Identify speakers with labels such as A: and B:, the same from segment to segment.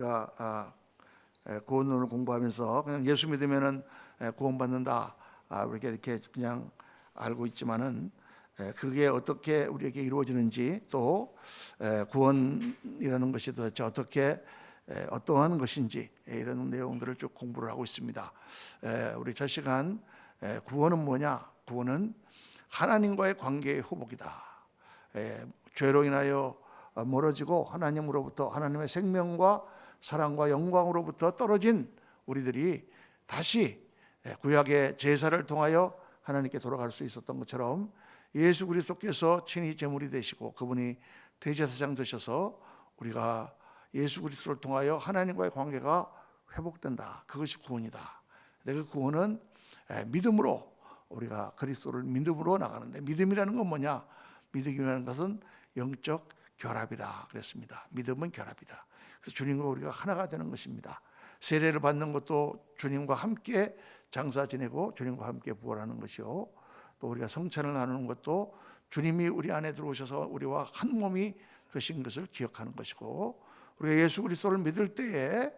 A: 제가 구원론을 공부하면서 그냥 예수 믿으면은 구원받는다 이렇게 그냥 알고 있지만은 그게 어떻게 우리에게 이루어지는지 또 구원이라는 것이 도대체 어떻게 어떠한 것인지 이런 내용들을 쭉 공부를 하고 있습니다. 우리 첫 시간 구원은 뭐냐? 구원은 하나님과의 관계의 회복이다. 죄로 인하여 멀어지고 하나님으로부터 하나님의 생명과 사랑과 영광으로부터 떨어진 우리들이 다시 구약의 제사를 통하여 하나님께 돌아갈 수 있었던 것처럼 예수 그리스도께서 친히 제물이 되시고 그분이 대제사장 되셔서 우리가 예수 그리스도를 통하여 하나님과의 관계가 회복된다. 그것이 구원이다. 그 구원은 믿음으로 우리가 그리스도를 믿음으로 나가는데, 믿음이라는 건 뭐냐? 믿음이라는 것은 영적 결합이다 그랬습니다. 믿음은 결합이다. 그래서 주님과 우리가 하나가 되는 것입니다. 세례를 받는 것도 주님과 함께 장사 지내고 주님과 함께 부활하는 것이요, 또 우리가 성찬을 나누는 것도 주님이 우리 안에 들어오셔서 우리와 한 몸이 되신 것을 기억하는 것이고, 우리가 예수 그리스도를 믿을 때에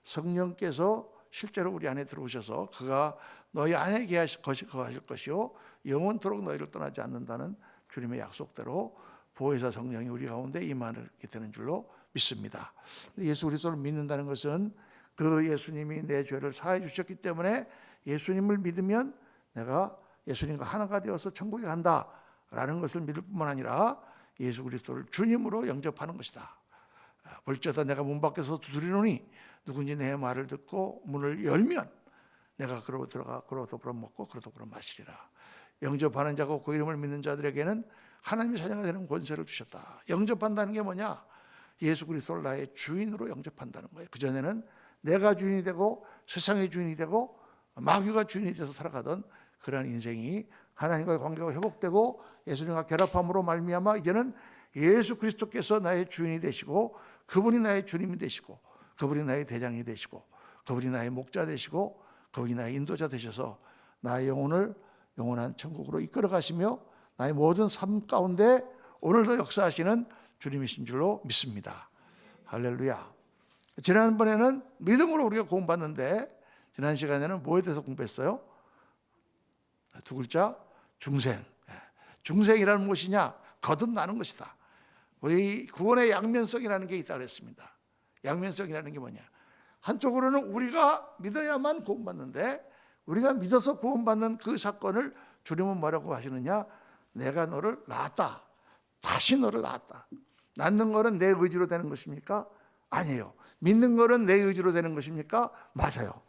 A: 성령께서 실제로 우리 안에 들어오셔서 그가 너희 안에 거하실 것이요 영원토록 너희를 떠나지 않는다는 주님의 약속대로 보혜사 성령이 우리 가운데 임하게 되는 줄로 믿습니다. 예수 그리스도를 믿는다는 것은 그 예수님이 내 죄를 사해 주셨기 때문에 예수님을 믿으면 내가 예수님과 하나가 되어서 천국에 간다라는 것을 믿을 뿐만 아니라 예수 그리스도를 주님으로 영접하는 것이다. 볼지어다 내가 문 밖에서 두드리노니 누군지 내 말을 듣고 문을 열면 내가 그로 들어가 그로 더불어 먹고 그로 더불어 마시리라. 영접하는 자고 그 이름을 믿는 자들에게는 하나님의 자녀가 되는 권세를 주셨다. 영접한다는 게 뭐냐? 예수 그리스도를 나의 주인으로 영접한다는 거예요. 그전에는 내가 주인이 되고 세상의 주인이 되고 마귀가 주인이 돼서 살아가던 그런 인생이 하나님과의 관계가 회복되고 예수님과 결합함으로 말미암아 이제는 예수 그리스도께서 나의 주인이 되시고 그분이 나의 주님이 되시고 그분이 나의 대장이 되시고 그분이 나의 목자 되시고 그분이 나의 인도자 되셔서 나의 영혼을 영원한 천국으로 이끌어 가시며 나의 모든 삶 가운데 오늘도 역사하시는 주님이신 줄로 믿습니다. 할렐루야. 지난번에는 믿음으로 우리가 구원받는데 지난 시간에는 뭐에 대해서 공부했어요? 두 글자, 중생. 중생이라는 무엇이냐? 거듭나는 것이다. 우리 구원의 양면성이라는 게 있다고 했습니다. 양면성이라는 게 뭐냐? 한쪽으로는 우리가 믿어야만 구원받는데 우리가 믿어서 구원받는 그 사건을 주님은 뭐라고 하시느냐? 내가 너를 낳았다. 다시 너를 낳았다. 낳는 거는 내 의지로 되는 것입니까? 아니에요. 믿는 거는 내 의지로 되는 것입니까? 맞아요.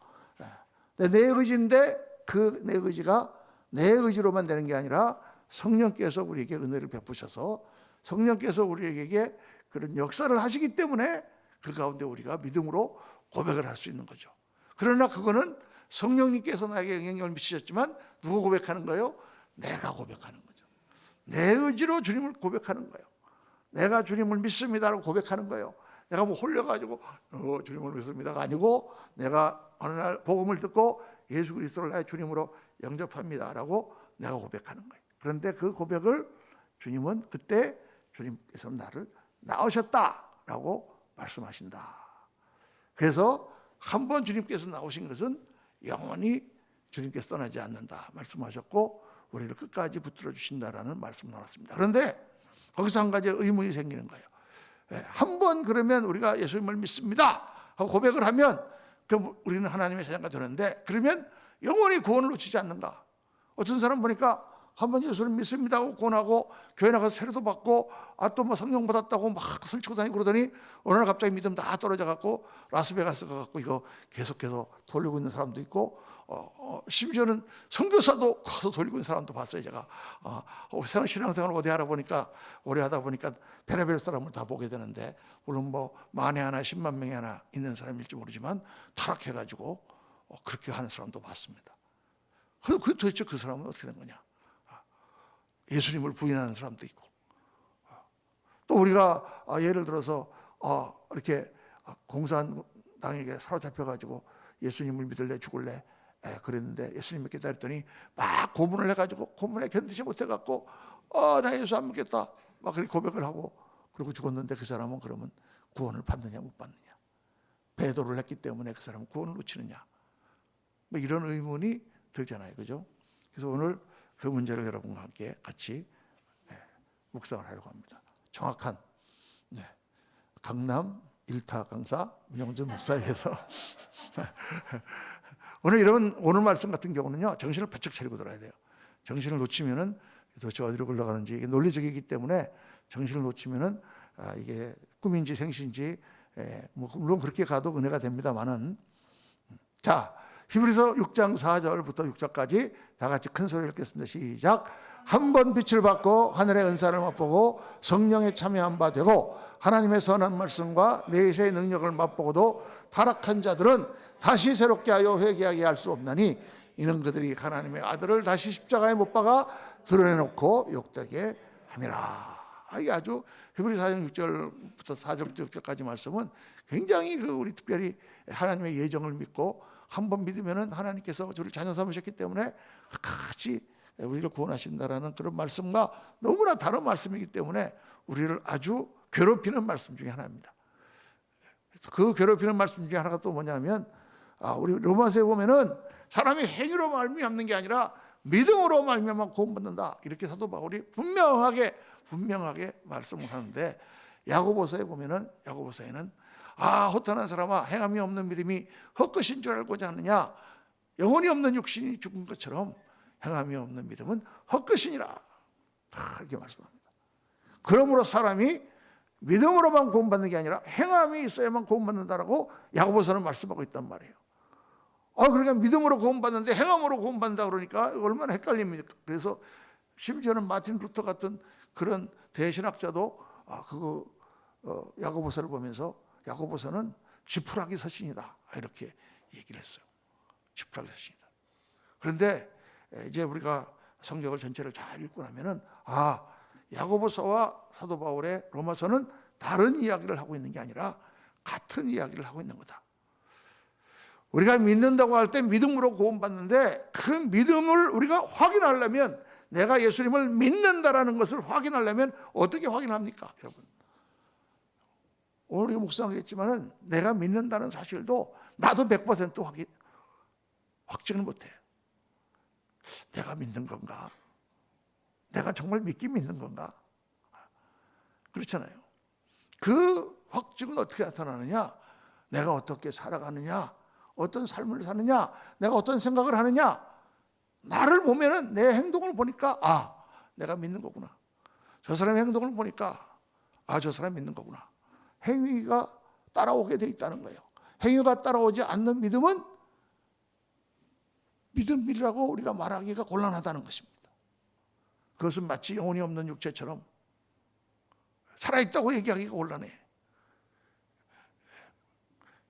A: 내 의지인데 그 내 의지가 내 의지로만 되는 게 아니라 성령께서 우리에게 은혜를 베푸셔서 성령께서 우리에게 그런 역사를 하시기 때문에 그 가운데 우리가 믿음으로 고백을 할 수 있는 거죠. 그러나 그거는 성령님께서 나에게 영향을 미치셨지만 누가 고백하는 거예요? 내가 고백하는 거죠. 내 의지로 주님을 고백하는 거예요. 내가 주님을 믿습니다라고 고백하는 거예요. 내가 뭐 홀려가지고 주님을 믿습니다가 아니고 내가 어느 날 복음을 듣고 예수 그리스도를 나의 주님으로 영접합니다라고 내가 고백하는 거예요. 그런데 그 고백을 주님은 그때 주님께서 나를 낳으셨다라고 말씀하신다. 그래서 한 번 주님께서 나오신 것은 영원히 주님께서 떠나지 않는다 말씀하셨고 우리를 끝까지 붙들어 주신다라는 말씀을 나눴습니다. 그런데 거기서 한 가지 의문이 생기는 거예요. 한 번 그러면 우리가 예수님을 믿습니다 하고 고백을 하면 그럼 우리는 하나님의 자녀가 되는데 그러면 영원히 구원을 놓치지 않는가? 어떤 사람 보니까 한 번 예수를 믿습니다 하고 구원하고 교회 나가서 세례도 받고 또 뭐 성령 받았다고 막 설치고 다니고 그러더니 어느 날 갑자기 믿음 다 떨어져 갖고 라스베가스 가갖고 이거 계속해서 돌리고 있는 사람도 있고 심지어는 선교사도 가서 돌리고 있는 사람도 봤어요. 제가 신앙생활을 오래 하다 보니까 별의별 사람을 다 보게 되는데 물론 뭐 만에 하나 10만 명이 하나 있는 사람일지 모르지만 타락해가지고 그렇게 하는 사람도 봤습니다. 도대체 그 사람은 어떻게 된 거냐? 예수님을 부인하는 사람도 있고 또 우리가 예를 들어서 이렇게 공산당에게 사로잡혀가지고 예수님을 믿을래 죽을래 그랬는데 예수님 믿겠다 했더니 막 고문을 해가지고 고문에 견디지 못해갖고 나 예수 안 믿겠다 막 그렇게 고백을 하고 그리고 죽었는데 그 사람은 그러면 구원을 받느냐 못 받느냐? 배도를 했기 때문에 그 사람은 구원을 놓치느냐, 뭐 이런 의문이 들잖아요, 그죠? 그래서 오늘 그 문제를 여러분과 함께 같이 묵상을 하려고 합니다. 정확한 강남 1타 강사 문영준 목사에게서 오늘 말씀 같은 경우는요, 정신을 바짝 차리고 들어야 돼요. 정신을 놓치면은 도대체 어디로 흘러가는지, 이게 논리적이기 때문에 정신을 놓치면은 이게 꿈인지 생신지, 뭐 물론 그렇게 가도 은혜가 됩니다만은, 자, 히브리서 6장 4절부터 6절까지 다 같이 큰 소리를 읽겠습니다. 시작. 한 번 빛을 받고 하늘의 은사를 맛보고 성령에 참여한 바 되고 하나님의 선한 말씀과 내세의 능력을 맛보고도 타락한 자들은 다시 새롭게 하여 회개하게 할 수 없나니 이는 그들이 하나님의 아들을 다시 십자가에 못 박아 드러내놓고 욕되게 함이라. 이게 아주 히브리서 4장 6절부터 4절부터 6절까지 말씀은 굉장히 우리 특별히 하나님의 예정을 믿고 한 번 믿으면은 하나님께서 저를 자녀 삼으셨기 때문에 같이 우리를 구원하신다라는 그런 말씀과 너무나 다른 말씀이기 때문에 우리를 아주 괴롭히는 말씀 중에 하나입니다. 그 괴롭히는 말씀 중에 하나가 또 뭐냐면, 우리 로마서에 보면은 사람이 행위로 말미암는 게 아니라 믿음으로 말미암아 구원받는다, 이렇게 사도 바울이 분명하게 말씀을 하는데, 야고보서에 보면은, 야고보서에는 허탄한 사람아, 행함이 없는 믿음이 헛것인 줄 알고자 하느냐, 영혼이 없는 육신이 죽은 것처럼 행함이 없는 믿음은 헛것이니라, 이렇게 말씀합니다. 그러므로 사람이 믿음으로만 구원받는 게 아니라 행함이 있어야만 구원받는다라고 야고보서는 말씀하고 있단 말이에요. 그러니까 믿음으로 구원받는데 행함으로 구원받는다 그러니까 얼마나 헷갈립니까? 그래서 심지어는 마틴 루터 같은 그런 대신학자도 야고보서를 보면서 야고보서는 지푸라기 서신이다, 이렇게 얘기를 했어요. 지푸라기 서신이다. 그런데 이제 우리가 성경을 전체를 잘 읽고 나면은 야고보서와 사도 바울의 로마서는 다른 이야기를 하고 있는 게 아니라 같은 이야기를 하고 있는 거다. 우리가 믿는다고 할 때 믿음으로 구원받는데, 그 믿음을 우리가 확인하려면, 내가 예수님을 믿는다라는 것을 확인하려면 어떻게 확인합니까, 여러분? 오늘 우리가 묵상하겠지만은 내가 믿는다는 사실도 나도 100% 확증을 못해. 내가 믿는 건가? 내가 정말 믿긴 믿는 건가? 그렇잖아요. 그 확증은 어떻게 나타나느냐? 내가 어떻게 살아가느냐? 어떤 삶을 사느냐? 내가 어떤 생각을 하느냐? 나를 보면은 내 행동을 보니까 내가 믿는 거구나. 저 사람의 행동을 보니까 저 사람 믿는 거구나. 행위가 따라오게 돼 있다는 거예요. 행위가 따라오지 않는 믿음은 믿음이라고 우리가 말하기가 곤란하다는 것입니다. 그것은 마치 영혼이 없는 육체처럼 살아있다고 얘기하기가 곤란해.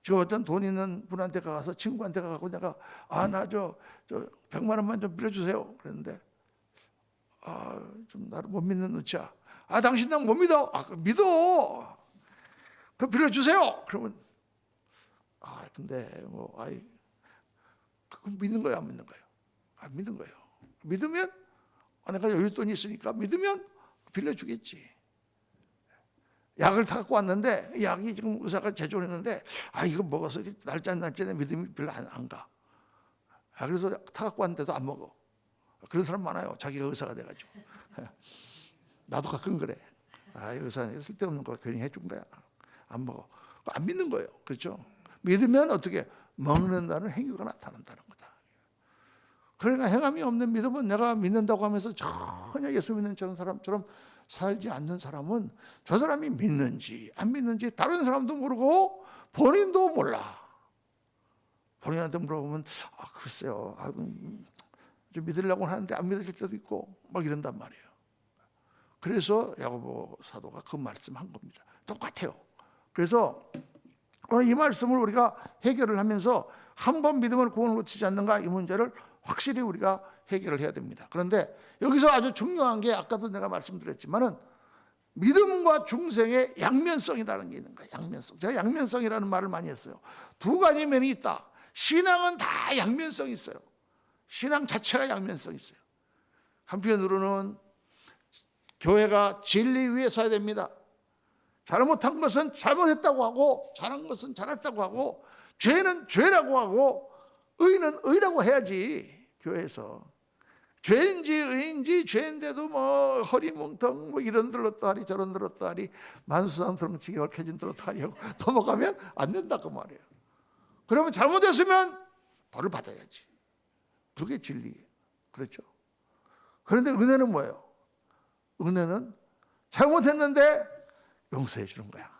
A: 저 어떤 돈 있는 분한테 가서, 친구한테 가고 내가 나 저 100만 원만 좀 빌려주세요 그랬는데, 좀 나를 못 믿는 눈치야. 당신 나 못 믿어. 믿어. 그 빌려주세요. 그러면 근데 그거 믿는 거예요, 안 믿는 거예요? 안 믿는 거예요. 믿으면 내가 여윳돈이 있으니까 믿으면 빌려주겠지. 약을 다 갖고 왔는데, 약이 지금 의사가 제조했는데 이거 먹어서 날짜에 믿음이 별로 안 가. 그래서 다 갖고 왔는데도 안 먹어. 그런 사람 많아요, 자기가 의사가 돼가지고. 나도 가끔 그래. 의사는 쓸데없는 거 괜히 해준 거야. 안 먹어. 안 믿는 거예요. 그렇죠? 믿으면 어떻게? 먹는다는 행위가 나타난다는 거다. 그러니까 행함이 없는 믿음은, 내가 믿는다고 하면서 전혀 예수 믿는 저런 사람처럼 살지 않는 사람은 저 사람이 믿는지 안 믿는지 다른 사람도 모르고 본인도 몰라. 본인한테 물어보면 글쎄요, 좀 믿으려고 하는데 안 믿을 때도 있고 막 이런단 말이에요. 그래서 야고보 사도가 그 말씀한 겁니다. 똑같아요. 그래서 오늘 이 말씀을 우리가 해결을 하면서 한 번 믿음을 구원을 놓치지 않는가, 이 문제를 확실히 우리가 해결을 해야 됩니다. 그런데 여기서 아주 중요한 게, 아까도 내가 말씀드렸지만은 믿음과 중생의 양면성이라는 게 있는 거예요. 양면성. 제가 양면성이라는 말을 많이 했어요. 두 가지 면이 있다. 신앙은 다 양면성이 있어요. 신앙 자체가 양면성이 있어요. 한편으로는 교회가 진리 위에 서야 됩니다. 잘못한 것은 잘못했다고 하고, 잘한 것은 잘했다고 하고, 죄는 죄라고 하고, 의는 의라고 해야지. 교회에서 죄인지 의인지, 죄인데도 뭐 허리뭉텅 뭐 이런 들었다 하리 저런 들었다 하리, 만수산 덩치기 얽혀진 들었다 하리 하고 넘어가면 안 된다 그 말이에요. 그러면 잘못했으면 벌을 받아야지. 그게 진리예요. 그렇죠? 그런데 은혜는 뭐예요? 은혜는 잘못했는데 용서해 주는 거야.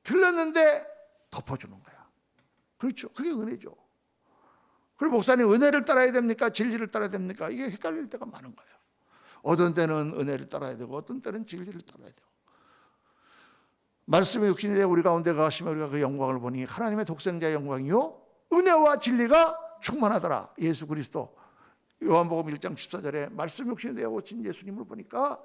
A: 틀렸는데 덮어주는 거야. 그렇죠? 그게 은혜죠. 그리고 목사님, 은혜를 따라야 됩니까? 진리를 따라야 됩니까? 이게 헷갈릴 때가 많은 거예요. 어떤 때는 은혜를 따라야 되고 어떤 때는 진리를 따라야 되고. 말씀의 육신이 되어 우리 가운데 가시며 우리가 그 영광을 보니 하나님의 독생자의 영광이요 은혜와 진리가 충만하더라. 예수 그리스도. 요한복음 1장 14절에 말씀 육신이 되어 오신 예수님을 보니까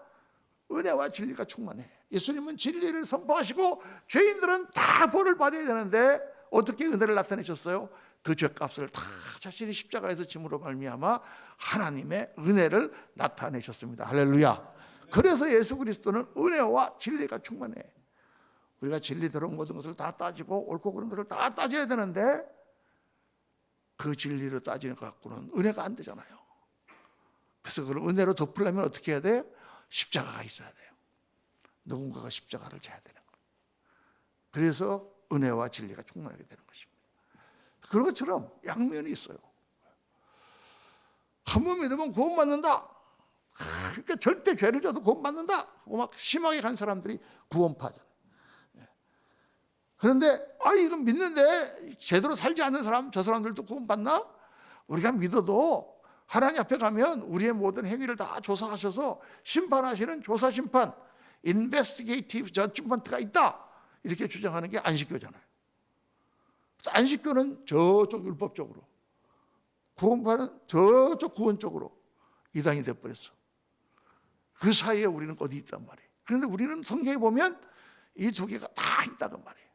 A: 은혜와 진리가 충만해. 예수님은 진리를 선포하시고 죄인들은 다 벌을 받아야 되는데 어떻게 은혜를 나타내셨어요? 그 죄값을 다 자신이 십자가에서 짐으로 말미암아 하나님의 은혜를 나타내셨습니다. 할렐루야. 그래서 예수 그리스도는 은혜와 진리가 충만해. 우리가 진리대로 모든 것을 다 따지고 옳고 그른 것을 다 따져야 되는데 그 진리로 따지는 것 갖고는 은혜가 안 되잖아요. 그래서 그걸 은혜로 덮으려면 어떻게 해야 돼요? 십자가가 있어야 돼요. 누군가가 십자가를 져야 되는 거예요. 그래서 은혜와 진리가 충만하게 되는 것입니다. 그런 것처럼 양면이 있어요. 한 번 믿으면 구원받는다. 그러니까 절대 죄를 져도 구원받는다 하고 막 심하게 간 사람들이 구원파잖아요. 그런데 이건 믿는데 제대로 살지 않는 사람, 저 사람들도 구원받나? 우리가 믿어도 하나님 앞에 가면 우리의 모든 행위를 다 조사하셔서 심판하시는 조사 심판, investigative judgment가 있다, 이렇게 주장하는 게 안식교잖아요. 안식교는 저쪽 율법적으로, 구원파는 저쪽 구원적으로 이단이 돼버렸어. 그 사이에 우리는 어디 있단 말이에요. 그런데 우리는 성경에 보면 이 두 개가 다 있다는 말이에요.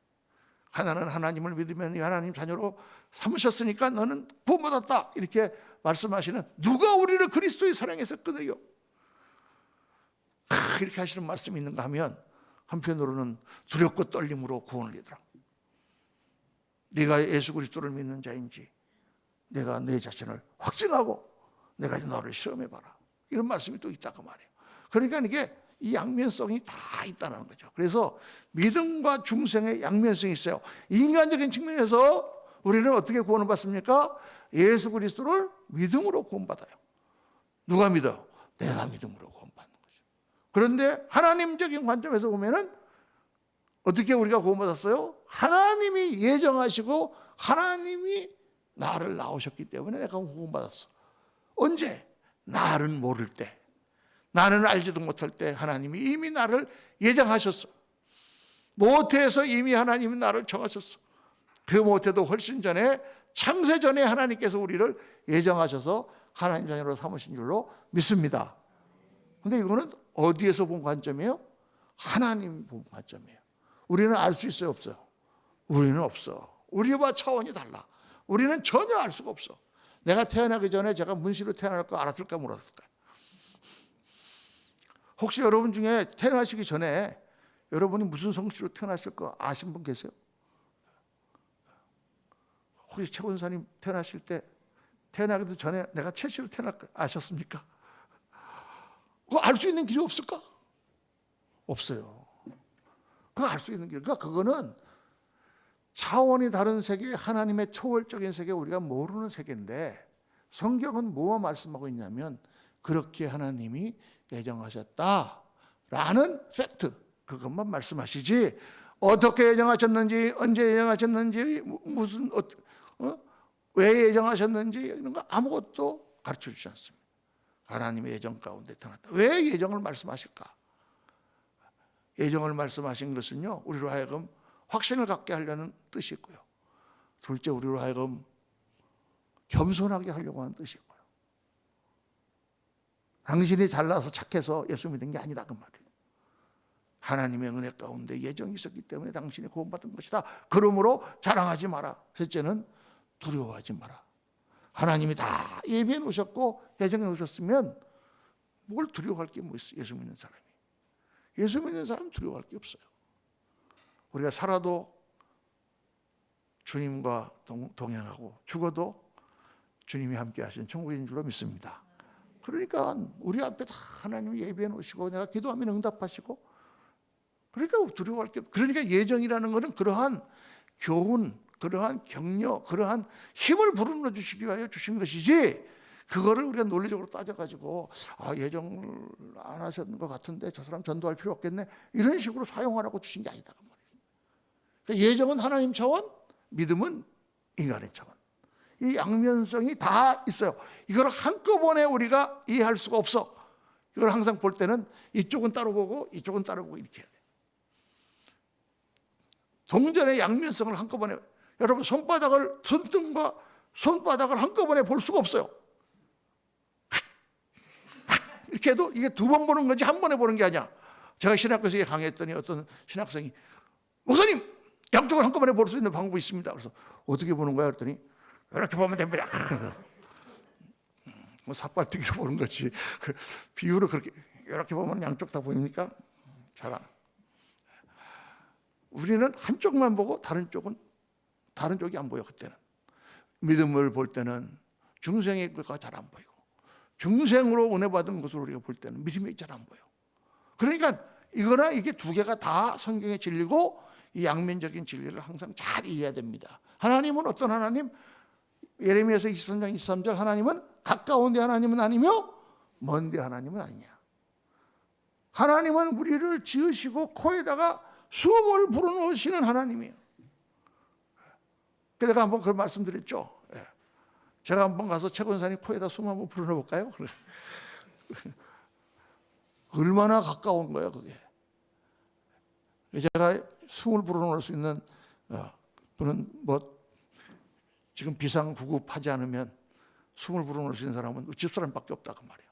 A: 하나는 하나님을 믿으면 하나님 자녀로 삼으셨으니까 너는 구원받았다, 이렇게 말씀하시는, 누가 우리를 그리스도의 사랑에서 끊어요? 이렇게 하시는 말씀이 있는가 하면 한편으로는 두렵고 떨림으로 구원을 이더라. 네가 예수 그리스도를 믿는 자인지 내가 내 자신을 확증하고 내가 너를 시험해봐라, 이런 말씀이 또 있다고 말이에요. 그러니까 이게 이 양면성이 다 있다는 거죠. 그래서 믿음과 중생의 양면성이 있어요. 인간적인 측면에서 우리는 어떻게 구원을 받습니까? 예수 그리스도를 믿음으로 구원받아요. 누가 믿어요? 내가 믿음으로 구원받는 거죠. 그런데 하나님적인 관점에서 보면은 어떻게 우리가 구원받았어요? 하나님이 예정하시고 하나님이 나를 낳으셨기 때문에 내가 구원받았어. 언제? 나는 모를 때, 나는 알지도 못할 때 하나님이 이미 나를 예정하셨어. 모태에서 이미 하나님이 나를 정하셨어. 그 모태도 훨씬 전에, 창세 전에 하나님께서 우리를 예정하셔서 하나님 자녀로 삼으신 줄로 믿습니다. 그런데 이거는 어디에서 본 관점이에요? 하나님 본 관점이에요. 우리는 알 수 있어요, 없어요? 우리는 없어. 우리와 차원이 달라. 우리는 전혀 알 수가 없어. 내가 태어나기 전에 제가 문시로 태어날 거 알았을까 몰랐을까? 혹시 여러분 중에 태어나시기 전에 여러분이 무슨 성씨로 태어났을 거 아신 분 계세요? 혹시 최 권사님 태어나실 때 태어나기도 전에 내가 최씨로 태어날 거 아셨습니까? 그거 알 수 있는 길이 없을까? 없어요. 그거 알 수 있는 길. 그러니까 그거는 차원이 다른 세계, 하나님의 초월적인 세계, 우리가 모르는 세계인데, 성경은 뭐와 말씀하고 있냐면 그렇게 하나님이 예정하셨다라는 팩트, 그것만 말씀하시지 어떻게 예정하셨는지, 언제 예정하셨는지, 무슨 왜 예정하셨는지 이런 거 아무것도 가르쳐 주지 않습니다. 하나님의 예정 가운데 태어났다. 왜 예정을 말씀하실까? 예정을 말씀하신 것은요, 우리로 하여금 확신을 갖게 하려는 뜻이 있고요, 둘째 우리로 하여금 겸손하게 하려고 하는 뜻이 있고요. 당신이 잘나서 착해서 예수 믿은 게 아니다 그 말이에요. 하나님의 은혜 가운데 예정이 있었기 때문에 당신이 구원받은 것이다. 그러므로 자랑하지 마라. 셋째는 두려워하지 마라. 하나님이 다 예비해 놓으셨고 예정해 놓으셨으면 뭘 두려워할 게 뭐 있어? 예수 믿는 사람이. 예수 믿는 사람은 두려워할 게 없어요. 우리가 살아도 주님과 동행하고 죽어도 주님이 함께 하신 천국인 줄로 믿습니다. 그러니까 우리 앞에 다 하나님이 예비해 놓으시고 내가 기도하면 응답하시고, 그러니까 두려워할 게 없어요. 그러니까 예정이라는 것은 그러한 교훈, 그러한 격려, 그러한 힘을 불어넣어 주시기 위하여 주신 것이지, 그거를 우리가 논리적으로 따져가지고 예정을 안 하셨는 것 같은데 저 사람 전도할 필요 없겠네, 이런 식으로 사용하라고 주신 게 아니다 그 말이에요. 그러니까 예정은 하나님 차원, 믿음은 인간의 차원, 이 양면성이 다 있어요. 이걸 한꺼번에 우리가 이해할 수가 없어. 이걸 항상 볼 때는 이쪽은 따로 보고 이쪽은 따로 보고 이렇게 해야 돼. 동전의 양면성을 한꺼번에, 여러분 손등과 손바닥을 한꺼번에 볼 수가 없어요. 이렇게 해도 이게 두 번 보는 건지 한 번에 보는 게 아니야. 제가 신학교에서 강의했더니 어떤 신학생이 목사님 양쪽을 한꺼번에 볼 수 있는 방법이 있습니다. 그래서 어떻게 보는 거야? 그랬더니 이렇게 보면 됩니다. 뭐 삿발뜨기로 보는 거지. 그 비유를 그렇게 이렇게 보면 양쪽 다 보입니까? 잘 안. 우리는 한쪽만 보고 다른 쪽이 안 보여. 그때는 믿음을 볼 때는 중생의 것가 잘 안 보이고, 중생으로 은혜 받은 것을 우리가 볼 때는 믿음이 잘 안 보여. 그러니까 이거나 이게 두 개가 다 성경의 진리고, 이 양면적인 진리를 항상 잘 이해해야 됩니다. 하나님은 어떤 하나님? 예레미야서 23장 23절, 하나님은 가까운 데 하나님은 아니며 먼 데 하나님은 아니냐. 하나님은 우리를 지으시고 코에다가 숨을 불어넣으시는 하나님이에요. 제가 한번 그런 말씀드렸죠. 제가 한번 가서 최 권사님 코에다 숨 한번 불어넣어 볼까요? 얼마나 가까운 거야 그게. 제가 숨을 불어넣을 수 있는 분은 뭐 지금 비상구급하지 않으면 숨을 불어넣을 수 있는 사람은 집사람밖에 없다 그 말이에요.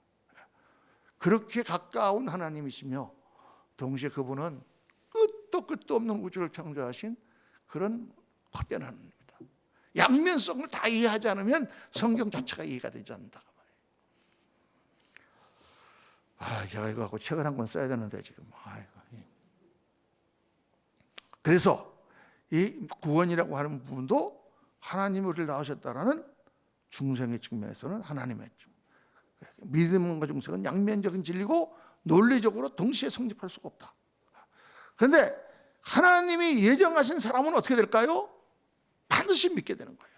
A: 그렇게 가까운 하나님이시며 동시에 그분은 끝도 없는 우주를 창조하신 그런 헛된 하나님입니다. 양면성을 다 이해하지 않으면 성경 자체가 이해가 되지 않는다 그 말이에요. 제가 이거 갖고 책을 한 권 써야 되는데 지금. 그래서 이 구원이라고 하는 부분도 하나님이 우리를 낳으셨다라는 중생의 측면에서는 하나님의 믿음과 중생은 양면적인 진리고 논리적으로 동시에 성립할 수가 없다. 그런데 하나님이 예정하신 사람은 어떻게 될까요? 반드시 믿게 되는 거예요.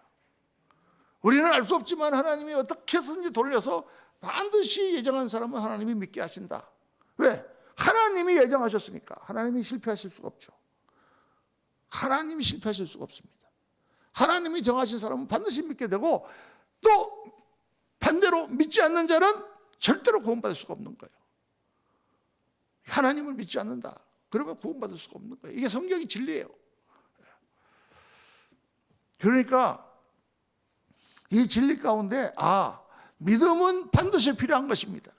A: 우리는 알 수 없지만 하나님이 어떻게 해서든지 돌려서 반드시 예정한 사람은 하나님이 믿게 하신다. 왜? 하나님이 예정하셨으니까. 하나님이 실패하실 수가 없죠. 하나님이 실패하실 수가 없습니다. 하나님이 정하신 사람은 반드시 믿게 되고, 또 반대로 믿지 않는 자는 절대로 구원받을 수가 없는 거예요. 하나님을 믿지 않는다. 그러면 구원받을 수가 없는 거예요. 이게 성경의 진리예요. 그러니까 이 진리 가운데 믿음은 반드시 필요한 것입니다.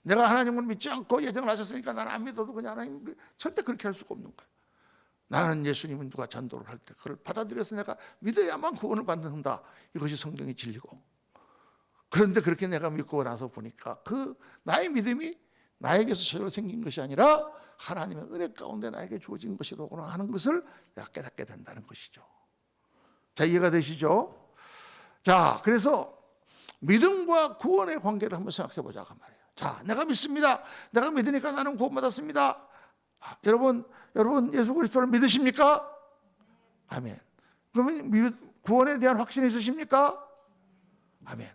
A: 내가 하나님을 믿지 않고 예정을 하셨으니까 나는 안 믿어도 그냥 하나님, 절대 그렇게 할 수가 없는 거예요. 나는 예수님은 누가 전도를 할 때 그걸 받아들여서 내가 믿어야만 구원을 받는다. 이것이 성경의 진리고. 그런데 그렇게 내가 믿고 나서 보니까 그 나의 믿음이 나에게서 저절로 생긴 것이 아니라 하나님의 은혜 가운데 나에게 주어진 것이로구나 하는 것을 내가 깨닫게 된다는 것이죠. 자, 이해가 되시죠? 자, 그래서 믿음과 구원의 관계를 한번 생각해 보자고 말이에요. 자, 내가 믿습니다. 내가 믿으니까 나는 구원받았습니다. 여러분 예수 그리스도를 믿으십니까? 아멘. 그러면 구원에 대한 확신이 있으십니까? 아멘.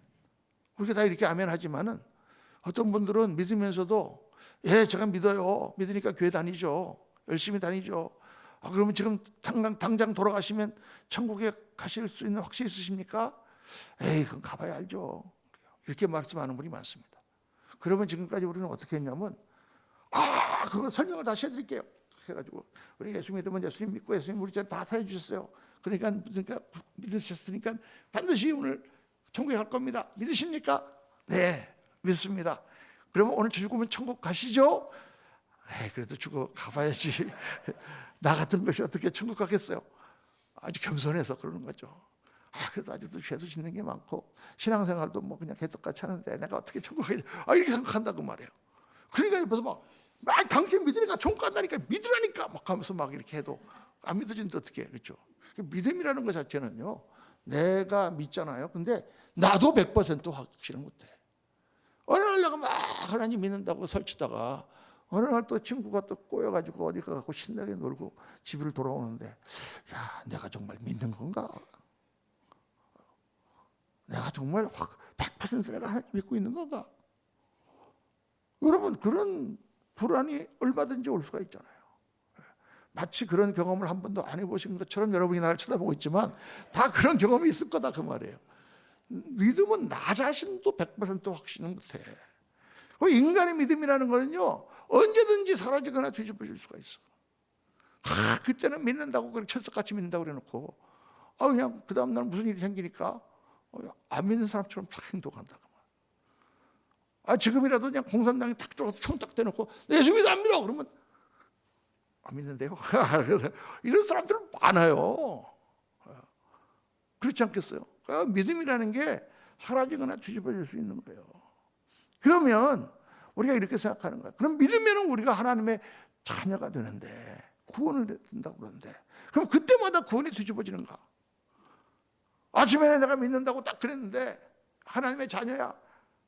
A: 우리가 다 이렇게 아멘 하지만은 어떤 분들은 믿으면서도 제가 믿어요. 믿으니까 교회 다니죠. 열심히 다니죠. 그러면 지금 당장 돌아가시면 천국에 가실 수 있는 확신이 있으십니까? 그건 가봐야 알죠. 이렇게 말씀하는 분이 많습니다. 그러면 지금까지 우리는 어떻게 했냐면 그거 설명을 다시 해드릴게요. 해가지고 우리 예수 믿으면 예수님 믿고 예수님 우리 죄 다 사해 주셨어요. 그러니까 믿으셨으니까 반드시 오늘 천국에 갈 겁니다. 믿으십니까? 네, 믿습니다. 그러면 오늘 죽으면 천국 가시죠? 그래도 죽어 가봐야지. 나 같은 것이 어떻게 천국 가겠어요? 아주 겸손해서 그러는 거죠. 그래도 아직도 죄도 짓는 게 많고 신앙생활도 뭐 그냥 개떡같이 하는데 내가 어떻게 천국 가지? 이렇게 생각한다고 말이에요. 그러니까 옆에서 막 막 당신 믿으니까 종간다니까 믿으라니까 막 하면서 막 이렇게 해도 안 믿어지는데 어떻게 해? 그렇죠? 믿음이라는 것 자체는요, 내가 믿잖아요. 근데 나도 100% 확신을 못해. 어느 날 내가 막 하나님 믿는다고 설치다가 어느 날 또 친구가 또 꼬여가지고 어디 가고 신나게 놀고 집으로 돌아오는데, 야, 내가 정말 믿는 건가? 내가 정말 확 100% 내가 하나님 믿고 있는 건가? 여러분, 그런 불안이 얼마든지 올 수가 있잖아요. 마치 그런 경험을 한 번도 안 해보신 것처럼 여러분이 나를 쳐다보고 있지만 다 그런 경험이 있을 거다 그 말이에요. 믿음은 나 자신도 100% 확신을 못해. 그 인간의 믿음이라는 거는요, 언제든지 사라지거나 뒤집어질 수가 있어. 그때는 믿는다고 그렇게 철석같이 믿는다고 그래놓고 그냥 그 다음날 무슨 일이 생기니까 안 믿는 사람처럼 탁 행동한다. 지금이라도 그냥 공산당이 탁 들어가서 총 딱 대놓고 예수 믿어 안 믿어 그러면 안 믿는데요. 이런 사람들 많아요. 그렇지 않겠어요? 믿음이라는 게 사라지거나 뒤집어질 수 있는 거예요. 그러면 우리가 이렇게 생각하는 거야. 그럼 믿으면 우리가 하나님의 자녀가 되는데, 구원을 된다고 그러는데, 그럼 그때마다 구원이 뒤집어지는가? 아침에 내가 믿는다고 딱 그랬는데 하나님의 자녀야,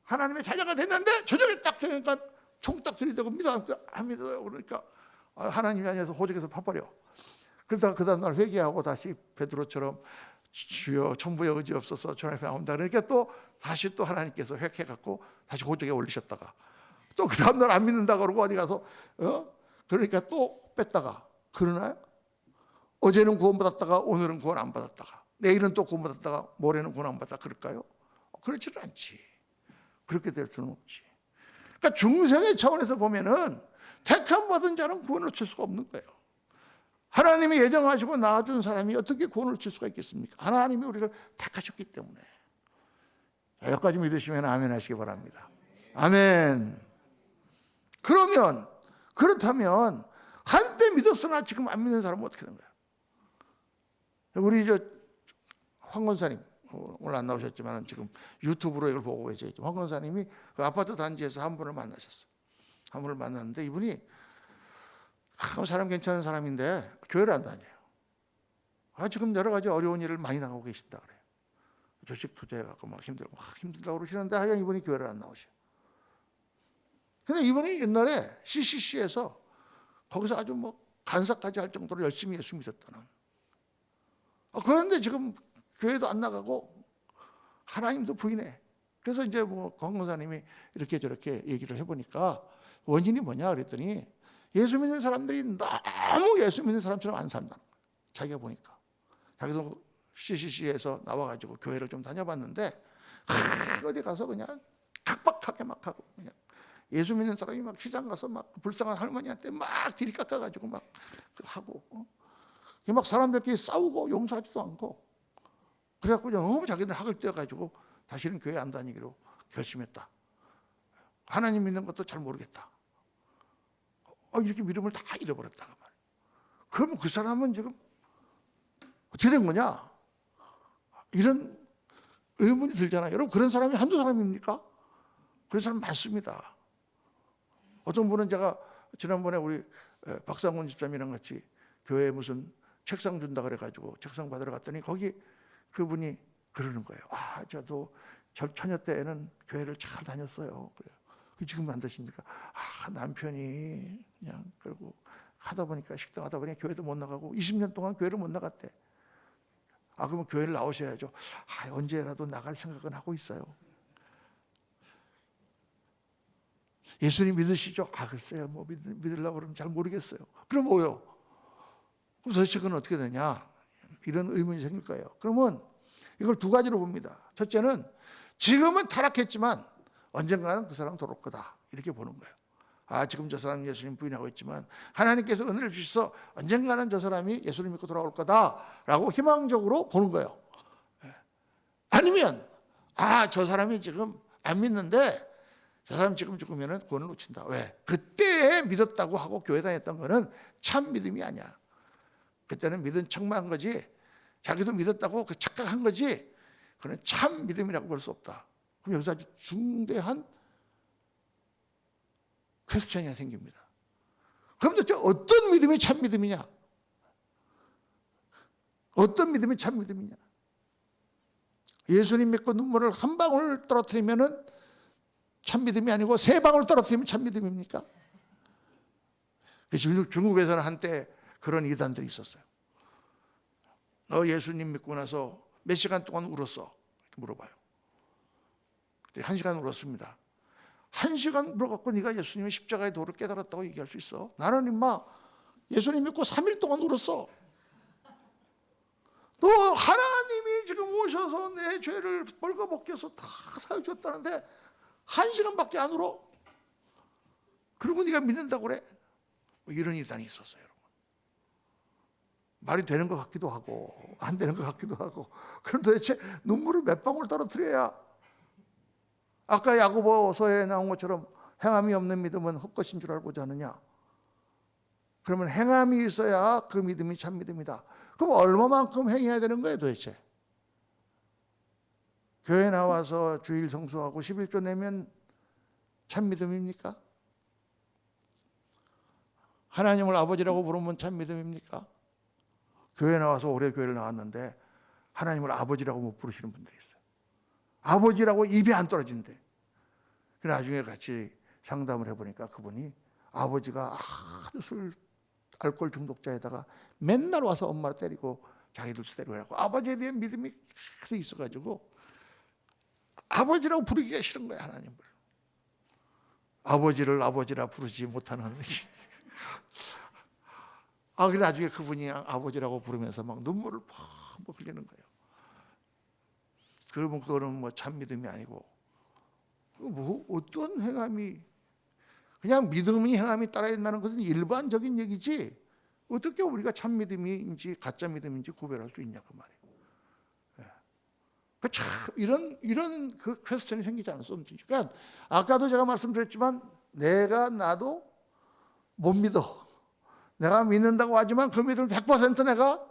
A: 하나님의 자녀가 됐는데 저녁에 딱 되니까 총 딱 들이대고 믿어 안 믿어요. 그러니까 하나님이 아니어서 호적에서 파버려. 그러다가 그 다음날 회개하고 다시 베드로처럼 주여 천부의 의지 없어서 주님 앞에 나온다. 그러니까 또 다시 또 하나님께서 획해갖고 다시 호적에 올리셨다가 또 그 다음날 안 믿는다 그러고 어디 가서 그러니까 또 뺐다가, 그러나요? 어제는 구원받았다가 오늘은 구원 안 받았다가 내일은 또 구원받았다가 모레는 구원 안 받았다 그럴까요? 그렇지는 않지. 그렇게 될 수는 없지. 그러니까 중생의 차원에서 보면은 택함 받은 자는 구원을 얻을 수가 없는 거예요. 하나님이 예정하시고 낳아준 사람이 어떻게 구원을 얻을 수가 있겠습니까? 하나님이 우리를 택하셨기 때문에. 여기까지 믿으시면 아멘 하시기 바랍니다. 아멘. 그렇다면 한때 믿었으나 지금 안 믿는 사람은 어떻게 되는 거예요? 우리 황 권사님 오늘 안 나오셨지만 지금 유튜브로 이걸 보고 계세요. 황 권사님이 그 아파트 단지에서 한 분을 만나셨어요. 한 분을 만났는데 이분이 사람 괜찮은 사람인데 교회를 안 다녀요. 지금 여러 가지 어려운 일을 많이 나가고 계신다 그래요. 주식 투자해갖고 막 힘들다고 그러시는데 하여간 이분이 교회를 안 나오셔요. 근데 이분이 옛날에 CCC에서 거기서 아주 간사까지 할 정도로 열심히 예수 믿었다는. 그런데 지금 교회도 안 나가고 하나님도 부인해. 그래서 이제 황 권사님이 이렇게 저렇게 얘기를 해보니까 원인이 뭐냐 그랬더니 예수 믿는 사람들이 너무 예수 믿는 사람처럼 안 산다는 거예요. 자기가 보니까. 자기도 CCC에서 나와가지고 교회를 좀 다녀봤는데 어디 가서 그냥 각박하게 막 하고 그냥 예수 믿는 사람이 막 시장 가서 막 불쌍한 할머니한테 막 뒤리 깎아가지고 막 하고 막 사람들끼리 싸우고 용서하지도 않고 그래갖고 너무 자기들 학을 떼어가지고 다시는 교회 안 다니기로 결심했다. 하나님 믿는 것도 잘 모르겠다. 이렇게 믿음을 다 잃어버렸다. 그러면 그 사람은 지금 어떻게 된 거냐? 이런 의문이 들잖아요. 여러분 그런 사람이 한두 사람입니까? 그런 사람 많습니다. 어떤 분은 제가 지난번에 우리 박상훈 집사님이랑 같이 교회에 무슨 책상 준다 그래가지고 책상 받으러 갔더니 거기 그분이 그러는 거예요. 저도 처녀 때에는 교회를 잘 다녔어요. 그래요. 지금 안 되십니까? 남편이 그냥 그러고 하다 보니까 식당 하다 보니까 교회도 못 나가고 20년 동안 교회를 못 나갔대. 그러면 교회를 나오셔야죠. 언제라도 나갈 생각은 하고 있어요. 예수님 믿으시죠? 글쎄요. 믿으려고 그러면 잘 모르겠어요. 그럼 뭐요? 그럼 도대체 그건 어떻게 되냐? 이런 의문이 생길 거예요. 그러면 이걸 두 가지로 봅니다. 첫째는 지금은 타락했지만 언젠가는 그 사람은 돌아올 거다. 이렇게 보는 거예요. 지금 저 사람은 예수님 부인하고 있지만 하나님께서 은혜를 주셔서 언젠가는 저 사람이 예수님 믿고 돌아올 거다라고 희망적으로 보는 거예요. 아니면 저 사람이 지금 안 믿는데 저 사람 지금 죽으면 구원을 놓친다. 왜? 그때 믿었다고 하고 교회 다녔던 거는 참 믿음이 아니야. 그때는 믿은 척만 한 거지 자기도 믿었다고 착각한 거지 그건 참 믿음이라고 볼 수 없다. 그럼 여기서 아주 중대한 퀘스천이 생깁니다. 그럼 도대체 어떤 믿음이 참 믿음이냐? 어떤 믿음이 참 믿음이냐? 예수님 믿고 눈물을 한 방울 떨어뜨리면은 참 믿음이 아니고 세 방울 떨어뜨리면 참 믿음입니까? 중국에서는 한때 그런 이단들이 있었어요. 너 예수님 믿고 나서 몇 시간 동안 울었어? 이렇게 물어봐요. 그때 1시간 울었습니다. 1시간 물어갖고 네가 예수님의 십자가의 도를 깨달았다고 얘기할 수 있어? 나는 임마 예수님 믿고 3일 동안 울었어. 너 하나님이 지금 오셔서 내 죄를 벌거벗겨서 다 사해줬다는데 1시간밖에 안 울어? 그리고 네가 믿는다고 그래? 뭐 이런 이단이 있었어요. 여러분. 말이 되는 것 같기도 하고 안 되는 것 같기도 하고. 그럼 도대체 눈물을 몇 방울 떨어뜨려야 아까 야고보서에 나온 것처럼 행함이 없는 믿음은 헛것인 줄 알고자 하느냐? 그러면 행함이 있어야 그 믿음이 참 믿음이다. 그럼 얼마만큼 행해야 되는 거예요 도대체? 교회 나와서 주일 성수하고 11조 내면 참 믿음입니까? 하나님을 아버지라고 부르면 참 믿음입니까? 교회 나와서 오래 교회를 나왔는데 하나님을 아버지라고 못 부르시는 분들이 있어요. 아버지라고 입이 안 떨어진대. 나중에 같이 상담을 해보니까 그분이 아버지가 아주 술 알코올 중독자에다가 맨날 와서 엄마를 때리고 자기들도 때리고 해갖고 아버지에 대한 믿음이 계속 있어가지고 아버지라고 부르기가 싫은 거야 하나님을. 아버지를 아버지라 부르지 못하는 하나님. 그래 나중에 그분이 아버지라고 부르면서 막 눈물을 팍 흘리는 거예요. 그러면 그거는 뭐 참 믿음이 아니고 뭐 어떤 행함이 그냥 믿음이 행함이 따라 있다는 것은 일반적인 얘기지 어떻게 우리가 참 믿음인지 가짜 믿음인지 구별할 수 있냐 그 말이에요. 참 이런 그 퀘스천이 생기지 않을 수 없는 거죠. 그러니까 아까도 제가 말씀드렸지만 나도 못 믿어. 내가 믿는다고 하지만 그 믿음을 100% 내가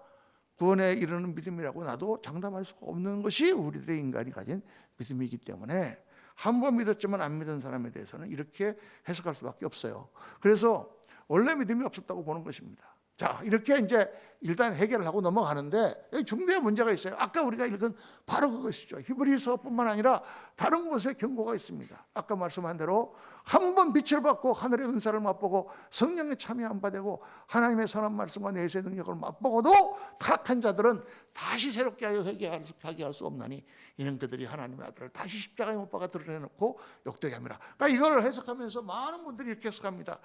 A: 구원에 이르는 믿음이라고 나도 장담할 수가 없는 것이 우리들의 인간이 가진 믿음이기 때문에 한 번 믿었지만 안 믿은 사람에 대해서는 이렇게 해석할 수밖에 없어요. 그래서 원래 믿음이 없었다고 보는 것입니다. 자, 이렇게 이제 일단 해결을 하고 넘어가는데 여기 중대한 문제가 있어요. 아까 우리가 읽은 바로 그것이죠. 히브리서뿐만 아니라 다른 곳에 경고가 있습니다. 아까 말씀한 대로 한 번 빛을 받고 하늘의 은사를 맛보고 성령에 참여 안 받고 하나님의 선한 말씀과 내세의 능력을 맛보고도 타락한 자들은 다시 새롭게 하여 회개하게 할 수 없나니 이는 그들이 하나님의 아들을 다시 십자가에 못 박아 드러내놓고 욕되게 합니다. 그러니까 이걸 해석하면서 많은 분들이 이렇게 해석합니다.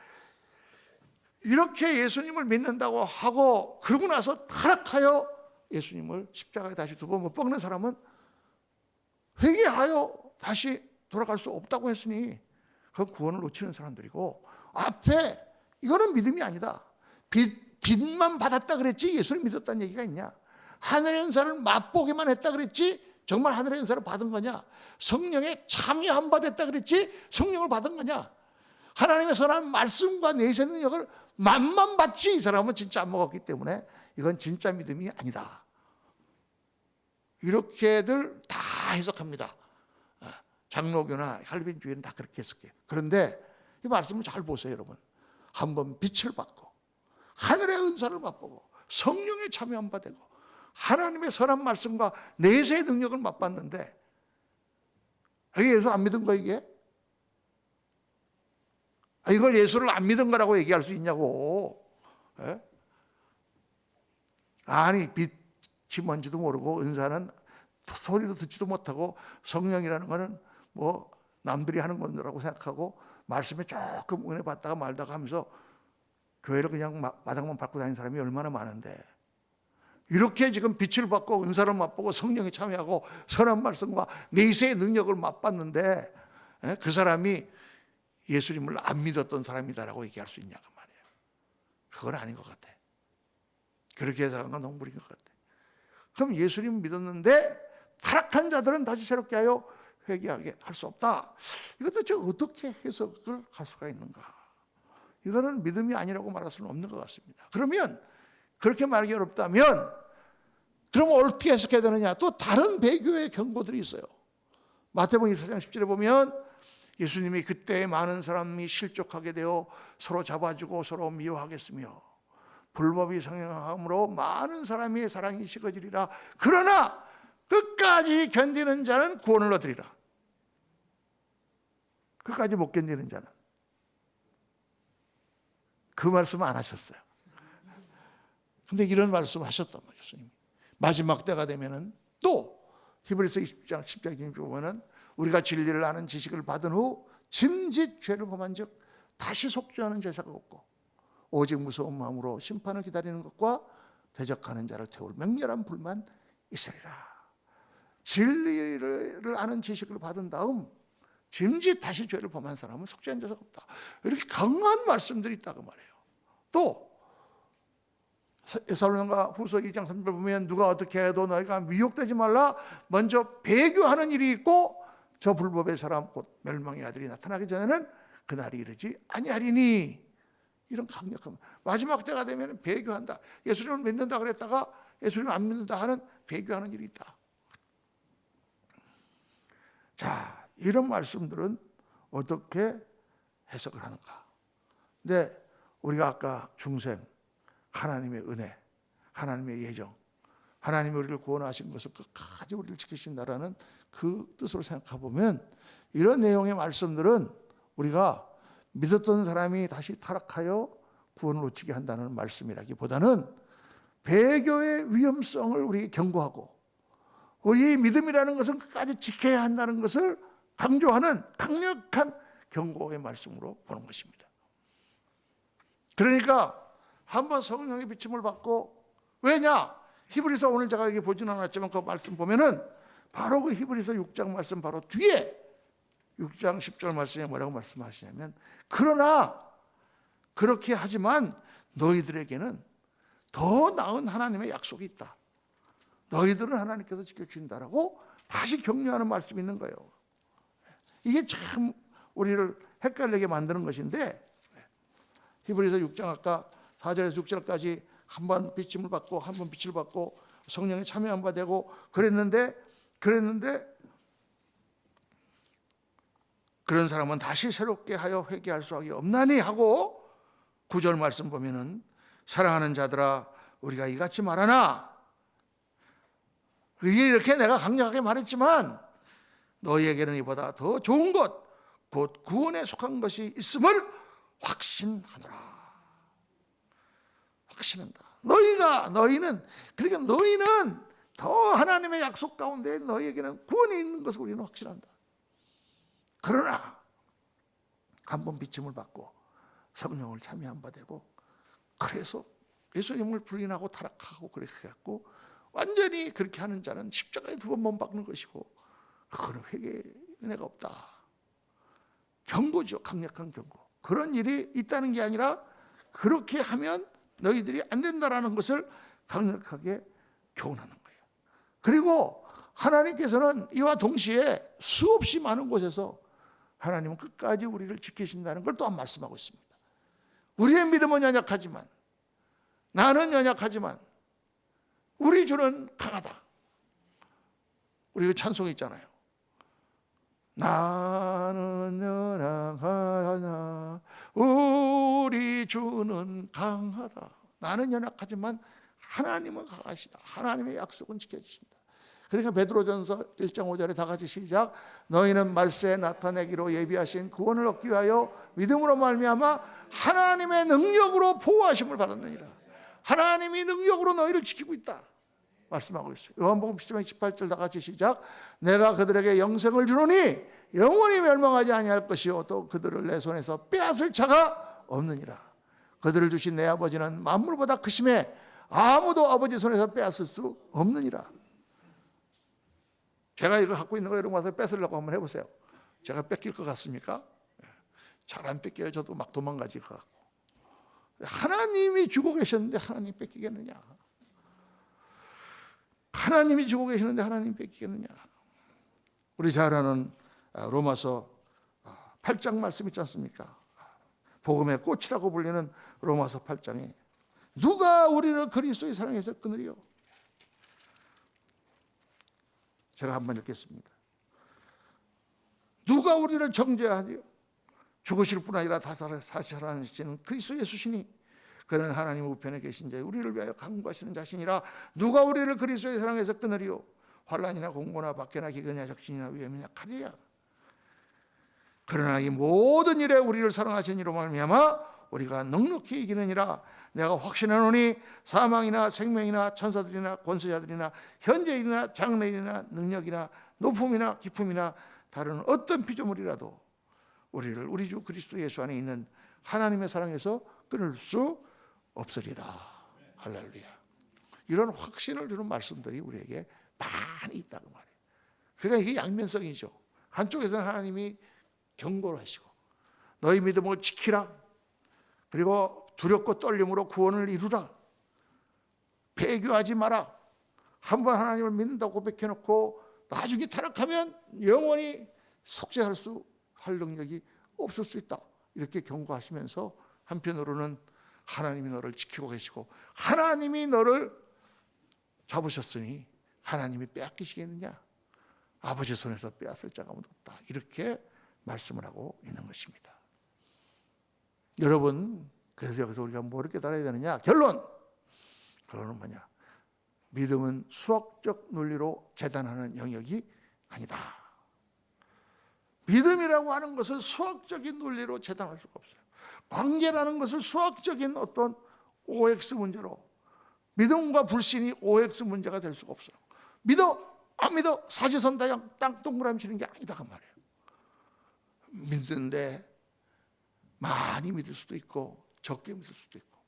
A: 이렇게 예수님을 믿는다고 하고 그러고 나서 타락하여 예수님을 십자가에 다시 두 번 못 박는 사람은 회개하여 다시 돌아갈 수 없다고 했으니 그 구원을 놓치는 사람들이고 앞에 이거는 믿음이 아니다. 빛만 받았다 그랬지 예수를 믿었다는 얘기가 있냐? 하늘의 은사를 맛보기만 했다 그랬지 정말 하늘의 은사를 받은 거냐? 성령에 참여 안 받았다 그랬지 성령을 받은 거냐? 하나님의 선한 말씀과 내세 능력을 맛만 받지 이 사람은 진짜 안 먹었기 때문에 이건 진짜 믿음이 아니다. 이렇게들 다 해석합니다. 장로교나 할빈주의는 다 그렇게 해석해요. 그런데 이 말씀을 잘 보세요 여러분. 한번 빛을 받고 하늘의 은사를 맛보고 성령에 참여 안 받고 하나님의 선한 말씀과 내세의 능력을 맛봤는데 이게 예수 안 믿은 거 이게? 이걸 예수를 안 믿은 거라고 얘기할 수 있냐고. 에? 아니 빛이 뭔지도 모르고 은사는 소리도 듣지도 못하고 성령이라는 거는 뭐 남들이 하는 건라고 생각하고 말씀에 조금 은혜 받다가 말다가 하면서 교회를 그냥 마당만 밟고 다니는 사람이 얼마나 많은데 이렇게 지금 빛을 받고 은사를 맛보고 성령에 참여하고 선한 말씀과 내세의 능력을 맛봤는데 그 사람이 예수님을 안 믿었던 사람이다라고 얘기할 수 있냐 그 말이에요. 그건 아닌 것 같아. 그렇게 해석한 건 너무 무리인 것 같아. 그럼 예수님 믿었는데 타락한 자들은 다시 새롭게 하여 회개하게 할 수 없다. 이것도 어떻게 해석을 할 수가 있는가? 이거는 믿음이 아니라고 말할 수는 없는 것 같습니다. 그러면 그렇게 말하기 어렵다면 그럼 어떻게 해석해야 되느냐? 또 다른 배교의 경고들이 있어요. 마태복음 24장 10절에 보면 예수님이 그때 많은 사람이 실족하게 되어 서로 잡아주고 서로 미워하겠으며 불법이 성행함으로 많은 사람의 사랑이 식어지리라. 그러나 끝까지 견디는 자는 구원을 얻으리라. 끝까지 못 견디는 자는. 그 말씀 안 하셨어요. 근데 이런 말씀을 하셨단 말이에요. 예수님이. 마지막 때가 되면은 또 히브리서 20장 10장 보면은 우리가 진리를 아는 지식을 받은 후 짐짓 죄를 범한 즉 다시 속죄하는 제사가 없고 오직 무서운 마음으로 심판을 기다리는 것과 대적하는 자를 태울 맹렬한 불만 있으리라. 진리를 아는 지식을 받은 다음 짐짓 다시 죄를 범한 사람은 속죄한 자가 없다. 이렇게 강한 말씀들이 있다고 말해요. 또 데살로니가 후서 2장 3절 보면 누가 어떻게 해도 너희가 미혹되지 말라. 먼저 배교하는 일이 있고 저 불법의 사람 곧 멸망의 아들이 나타나기 전에는 그날이 이르지 아니하리니. 이런 강력한 마지막 때가 되면 배교한다. 예수님을 믿는다 그랬다가 예수님을 안 믿는다 하는 배교하는 일이 있다. 자, 이런 말씀들은 어떻게 해석을 하는가? 근데 우리가 아까 중생, 하나님의 은혜, 하나님의 예정, 하나님이 우리를 구원하신 것을 끝까지 우리를 지키신다라는 그 뜻으로 생각해 보면 이런 내용의 말씀들은 우리가 믿었던 사람이 다시 타락하여 구원을 놓치게 한다는 말씀이라기보다는 배교의 위험성을 우리에게 경고하고 우리의 믿음이라는 것은 끝까지 지켜야 한다는 것을 강조하는 강력한 경고의 말씀으로 보는 것입니다. 그러니까 한번 성령의 비침을 받고, 왜냐? 히브리서 오늘 제가 여기 보지는 않았지만 그 말씀 보면은 바로 그 히브리서 6장 말씀 바로 뒤에 6장 10절 말씀에 뭐라고 말씀하시냐면 그러나 그렇게 하지만 너희들에게는 더 나은 하나님의 약속이 있다. 너희들은 하나님께서 지켜주신다라고 다시 격려하는 말씀이 있는 거예요. 이게 참 우리를 헷갈리게 만드는 것인데 히브리서 6장 아까 4절에서 6절까지 한 번 비침을 받고 한 번 빛을 받고 성령에 참여한 바 되고 그랬는데 그런 사람은 다시 새롭게 하여 회개할 수밖에 없나니 하고 9절 말씀 보면은 사랑하는 자들아 우리가 이같이 말하나 이렇게 내가 강력하게 말했지만 너희에게는 이보다 더 좋은 것 곧 구원에 속한 것이 있음을 확신하노라. 확신한다. 너희는 더 하나님의 약속 가운데 너희에게는 구원이 있는 것을 우리는 확신한다. 그러나 한번 비침을 받고 성령을 참여한 바 되고 그래서 예수님을 부인하고 타락하고 그렇게 해갖고 완전히 그렇게 하는 자는 십자가에 2번 못 박는 것이고 그거는 회개의 은혜가 없다. 경고죠. 강력한 경고. 그런 일이 있다는 게 아니라 그렇게 하면 너희들이 안 된다라는 것을 강력하게 교훈하는 거예요. 그리고 하나님께서는 이와 동시에 수없이 많은 곳에서 하나님은 끝까지 우리를 지키신다는 걸 또한 말씀하고 있습니다. 우리의 믿음은 연약하지만 나는 연약하지만 우리 주는 강하다. 우리 그 찬송이 있잖아요. 나는 연약하나 우리 주는 강하다. 나는 연약하지만 하나님은 강하시다. 하나님의 약속은 지켜주신다. 그러니까 베드로전서 1장 5절에 다 같이 시작. 너희는 말세에 나타내기로 예비하신 구원을 얻기 위하여 믿음으로 말미암아 하나님의 능력으로 보호하심을 받았느니라. 하나님이 능력으로 너희를 지키고 있다 말씀하고 있어요. 요한복음 10장 18절 다 같이 시작. 내가 그들에게 영생을 주노니 영원히 멸망하지 아니할 것이요 또 그들을 내 손에서 빼앗을 자가 없느니라. 그들을 주신 내 아버지는 만물보다 크심에 아무도 아버지 손에서 빼앗을 수 없느니라. 제가 이거 갖고 있는 거 여러분 와서 뺏으려고 한번 해보세요. 제가 뺏길 것 같습니까? 잘 안 뺏겨요. 저도 막 도망가지 것 같고. 하나님이 주고 계셨는데 하나님 뺏기겠느냐? 하나님이 주고 계시는데 하나님 뺏기겠느냐? 우리 잘 아는 로마서 8장 말씀 있지 않습니까? 복음의 꽃이라고 불리는 로마서 8장에 누가 우리를 그리스도의 사랑에서 끊으리요? 제가 한번 읽겠습니다. 누가 우리를 정죄하리요? 죽으실 뿐 아니라 다시 살아나시는 그리스도 예수시니 그는 하나님 우편에 계신 자 우리를 위하여 강구하시는 자신이라 누가 우리를 그리스도의 사랑에서 끊으리요? 환난이나 공고나 박해나 기근이나 적신이나 위험이나 칼이야. 그러나 이 모든 일에 우리를 사랑하신 이로 말미암아 우리가 넉넉히 이기느니라. 내가 확신하노니 사망이나 생명이나 천사들이나 권세자들이나 현재일이나 장래일이나 능력이나 높음이나 깊음이나 다른 어떤 피조물이라도 우리를 우리 주 그리스도 예수 안에 있는 하나님의 사랑에서 끊을 수 없으리라. 할렐루야. 이런 확신을 주는 말씀들이 우리에게 많이 있다고 말해요. 그러니까 이게 양면성이죠. 한쪽에서는 하나님이 경고를 하시고 너희 믿음을 지키라. 그리고 두렵고 떨림으로 구원을 이루라. 배교하지 마라. 한번 하나님을 믿는다고 고백해놓고 나중에 타락하면 영원히 속죄할 할 능력이 없을 수 있다. 이렇게 경고하시면서 한편으로는 하나님이 너를 지키고 계시고 하나님이 너를 잡으셨으니 하나님이 빼앗기시겠느냐? 아버지 손에서 빼앗을 자가 없다. 이렇게 말씀을 하고 있는 것입니다. 여러분, 그래서 여기서 우리가 뭐를 깨달아야 되느냐? 결론은 뭐냐? 믿음은 수학적 논리로 재단하는 영역이 아니다. 믿음이라고 하는 것을 수학적인 논리로 재단할 수가 없어요. 관계라는 것을 수학적인 어떤 OX 문제로, 믿음과 불신이 OX 문제가 될 수가 없어요. 믿어 안 믿어 사지선다형 땅 동그라미 치는 게 아니다 그 말이에요. 믿는데 많이 믿을 수도 있고 적게 믿을 수도 있고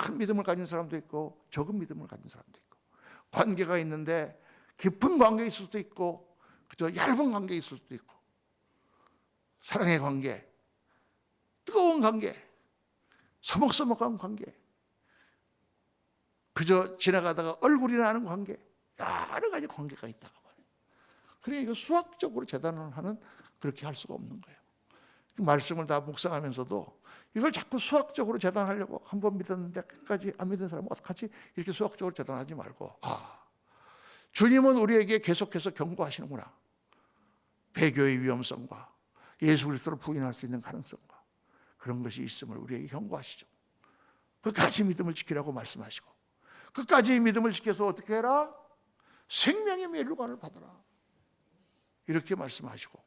A: 큰 믿음을 가진 사람도 있고 적은 믿음을 가진 사람도 있고 관계가 있는데 깊은 관계에 있을 수도 있고 그저 얇은 관계에 있을 수도 있고 사랑의 관계, 뜨거운 관계, 서먹서먹한 관계, 그저 지나가다가 얼굴이 나는 관계, 여러 가지 관계가 있다고 말해요. 그러니까 이거 수학적으로 재단을 하는 그렇게 할 수가 없는 거예요. 말씀을 다 묵상하면서도 이걸 자꾸 수학적으로 재단하려고 한 번 믿었는데 끝까지 안 믿은 사람은 어떡하지? 이렇게 수학적으로 재단하지 말고 주님은 우리에게 계속해서 경고하시는구나. 배교의 위험성과 예수 그리스도를 부인할 수 있는 가능성과 그런 것이 있음을 우리에게 경고하시죠. 끝까지 믿음을 지키라고 말씀하시고 끝까지 믿음을 지켜서 어떻게 해라? 생명의 멸류관을 받아라. 이렇게 말씀하시고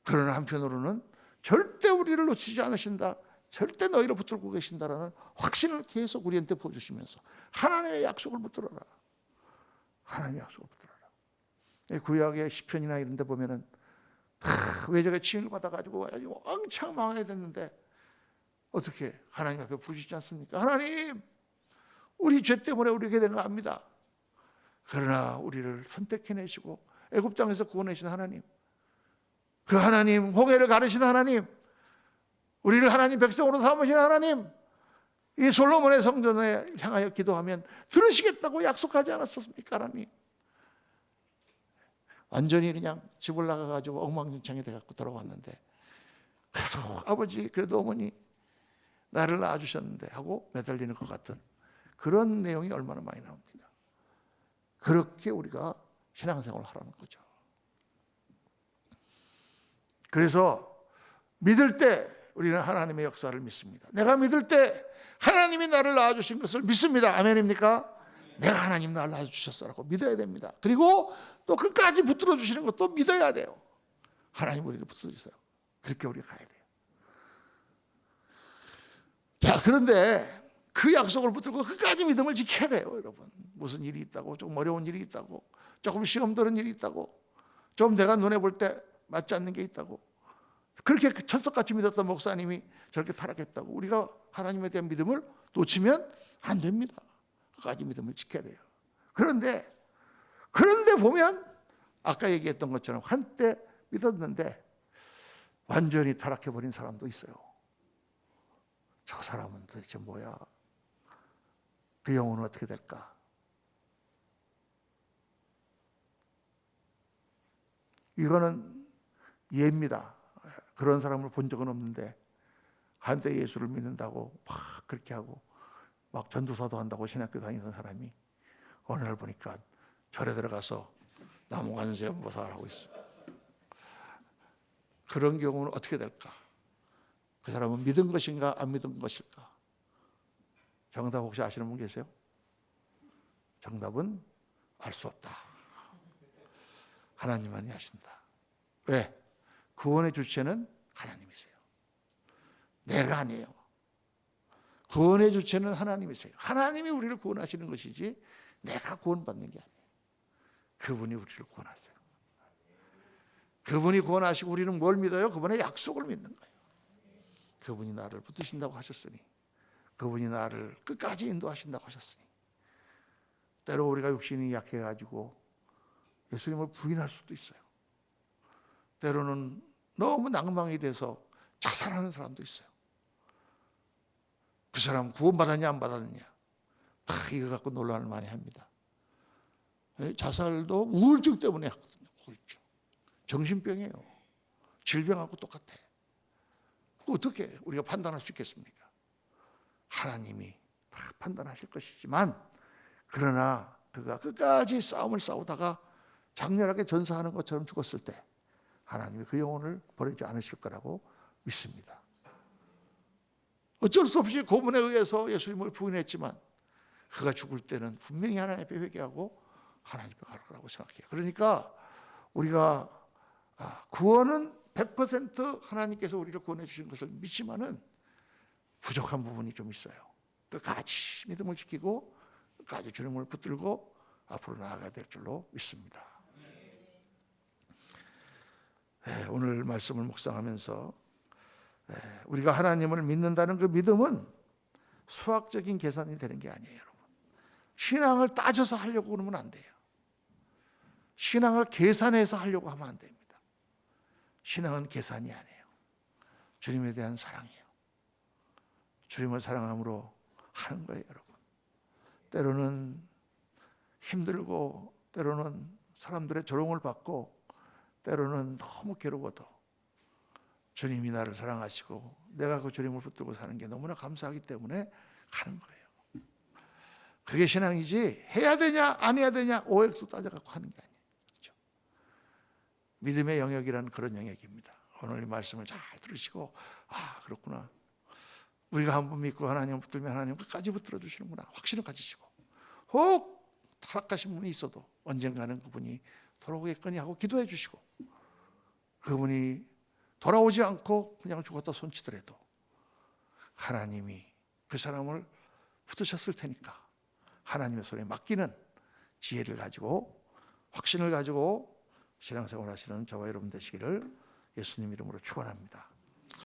A: 그러나 한편으로는 절대 우리를 놓치지 않으신다. 절대 너희를 붙들고 계신다라는 확신을 계속 우리한테 보여주시면서 하나님의 약속을 붙들어라. 하나님의 약속을 붙들어라. 구약의 시편이나 이런 데 보면은 외적의 칭을 받아가지고 왕창 망해야 됐는데 어떻게 하나님 앞에 부르시지 않습니까? 하나님 우리 죄 때문에 우리에게 되는 거 압니다. 그러나 우리를 선택해내시고 애굽 땅에서 구원하신 하나님, 그 하나님, 홍해를 가르신 하나님, 우리를 하나님 백성으로 삼으신 하나님, 이 솔로몬의 성전에 향하여 기도하면 들으시겠다고 약속하지 않았습니까? 하나님 완전히 그냥 집을 나가가지고 엉망진창이 돼갖고 돌아왔는데 그래도 아버지 그래도 어머니 나를 낳아주셨는데 하고 매달리는 것 같은 그런 내용이 얼마나 많이 나옵니다. 그렇게 우리가 신앙생활을 하라는 거죠. 그래서 믿을 때 우리는 하나님의 역사를 믿습니다. 내가 믿을 때 하나님이 나를 낳아주신 것을 믿습니다. 아멘입니까? 내가 하나님 나를 낳아주셨어라고 믿어야 됩니다. 그리고 또 끝까지 붙들어 주시는 것도 믿어야 돼요. 하나님 우리를 붙들어 주세요. 그렇게 우리가 가야 돼요. 자, 그런데 그 약속을 붙들고 끝까지 믿음을 지켜야 돼요, 여러분. 무슨 일이 있다고, 조금 어려운 일이 있다고, 조금 시험 드는 일이 있다고, 좀 내가 눈에 볼 때 맞지 않는 게 있다고, 그렇게 철석같이 믿었던 목사님이 저렇게 타락했다고 우리가 하나님에 대한 믿음을 놓치면 안 됩니다. 끝까지 믿음을 지켜야 돼요. 그런데 보면 아까 얘기했던 것처럼 한때 믿었는데 완전히 타락해버린 사람도 있어요. 저 사람은 도대체 뭐야? 그 영혼은 어떻게 될까? 이거는 예입니다. 그런 사람을 본 적은 없는데 한때 예수를 믿는다고 막 그렇게 하고 막 전도사도 한다고 신학교 다니던 사람이 어느 날 보니까 절에 들어가서 나무관세음보살을 하고 있어. 그런 경우는 어떻게 될까? 그 사람은 믿은 것인가 안 믿은 것일까? 정답 혹시 아시는 분 계세요? 정답은 알 수 없다. 하나님만이 아신다. 왜? 구원의 주체는 하나님이세요. 내가 아니에요. 구원의 주체는 하나님이세요. 하나님이 우리를 구원하시는 것이지 내가 구원받는 게 아니에요. 그분이 우리를 구원하세요. 그분이 구원하시고 우리는 뭘 믿어요? 그분의 약속을 믿는 거예요. 그분이 나를 붙드신다고 하셨으니, 그분이 나를 끝까지 인도하신다고 하셨으니, 때로 우리가 육신이 약해가지고 예수님을 부인할 수도 있어요. 때로는 너무 낭망이 돼서 자살하는 사람도 있어요. 그 사람 구원받았냐 안 받았느냐, 이거 갖고 논란을 많이 합니다. 자살도 우울증 때문에 하거든요. 우울증. 정신병이에요. 질병하고 똑같아. 어떻게 우리가 판단할 수 있겠습니까? 하나님이 다 판단하실 것이지만, 그러나 그가 끝까지 싸움을 싸우다가 장렬하게 전사하는 것처럼 죽었을 때 하나님이 그 영혼을 버리지 않으실 거라고 믿습니다. 어쩔 수 없이 고문에 의해서 예수님을 부인했지만 그가 죽을 때는 분명히 하나님 앞에 회개하고 하나님 앞에 갈 거라고 생각해요. 그러니까 우리가 구원은 100% 하나님께서 우리를 구원해 주신 것을 믿지만은 부족한 부분이 좀 있어요. 끝까지 믿음을 지키고 끝까지 주님을 붙들고 앞으로 나아가야 될 줄로 믿습니다. 오늘 말씀을 묵상하면서 우리가 하나님을 믿는다는 그 믿음은 수학적인 계산이 되는 게 아니에요, 여러분. 신앙을 따져서 하려고 그러면 안 돼요. 신앙을 계산해서 하려고 하면 안 됩니다. 신앙은 계산이 아니에요. 주님에 대한 사랑이에요. 주님을 사랑함으로 하는 거예요, 여러분. 때로는 힘들고, 때로는 사람들의 조롱을 받고, 때로는 너무 괴로워도 주님이 나를 사랑하시고 내가 그 주님을 붙들고 사는 게 너무나 감사하기 때문에 가는 거예요. 그게 신앙이지 해야 되냐 안 해야 되냐 OX 따져갖고 하는 게 아니에요. 그렇죠? 믿음의 영역이라는 그런 영역입니다. 오늘 이 말씀을 잘 들으시고 그렇구나. 우리가 한 번 믿고 하나님을 붙들면 하나님 끝까지 붙들어 주시는구나. 확신을 가지시고 혹 타락하신 분이 있어도 언젠가는 그분이 돌아오겠거니 하고 기도해 주시고, 그분이 돌아오지 않고 그냥 죽었다 손치더라도 하나님이 그 사람을 붙드셨을 테니까 하나님의 손에 맡기는 지혜를 가지고 확신을 가지고 신앙생활 하시는 저와 여러분 되시기를 예수님 이름으로 축원합니다.